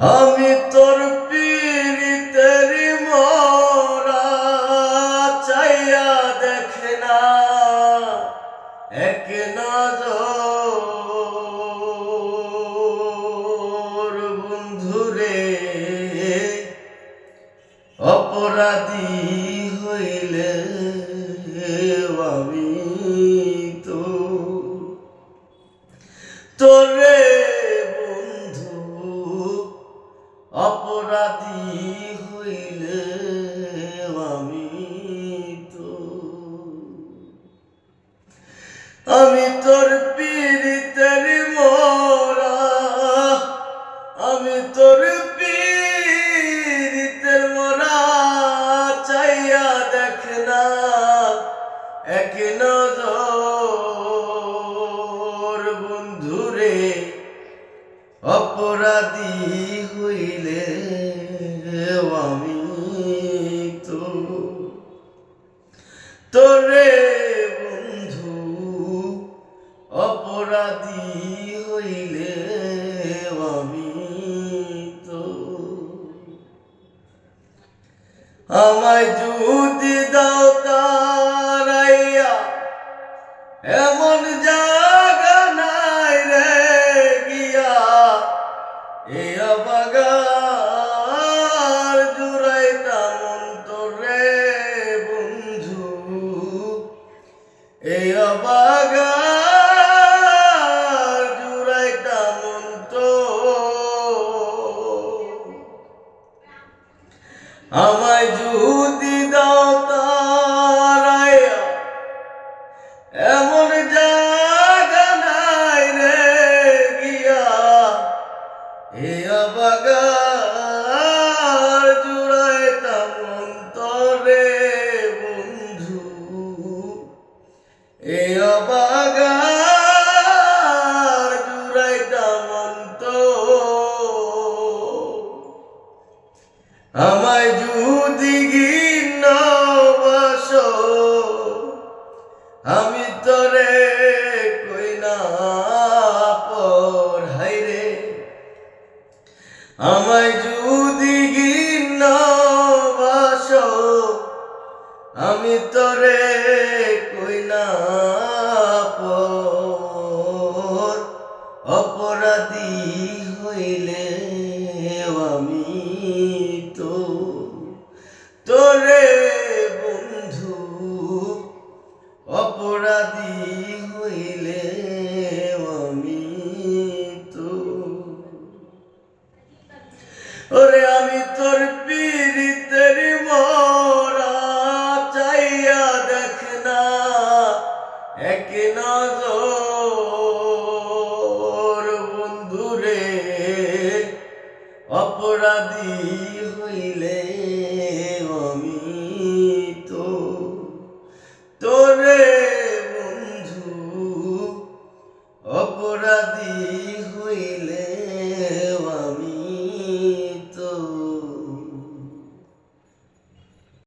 আমি তোর পীড়িতের মোরা চাইয়া দেখে না এক নজর বন্ধুরে অপরাধী হইলে আমি তো তোরে বন্ধু অপরাধী হইলে আমি তো আমি তোর পীড়িতের মোরা আমি তোর পীড়িতের মোরা চাইয়া দেখ না এক নজর বন্ধুরে অপরাধী হইলে আমি তো তোরে বন্ধু অপরাধী হইলে আমি তো আমায় যদি দাও তারাইয়া এমন জায়গা নাই রে গিয়া এ অবাগার জুড়াইতাম অন্তরে বন্ধু এ অবাগার জুড়াইতাম অন্তর আমায় যদি দাও তারাইয়া এমন জায়গা নাই রে গিয়া এ অবাগার জুড়াইতাম অন্তরে বন্ধু এ অবাগার জুড়াইতাম অন্তর আমায় যদি ঘৃণ্য বাসো আমি তোরে কই না পর হাইরে আমায় যদি ঘৃণ্য বাসো আমি তোরে কই না পর অপরাধী হইলে আমি তো তোরে বন্ধু অপরাধী হইলে আমি তো ওরে আমি তোর পীড়িতের মোরা চাইয়া দেখ না এক নজর বন্ধুরে অপরাধী হইলে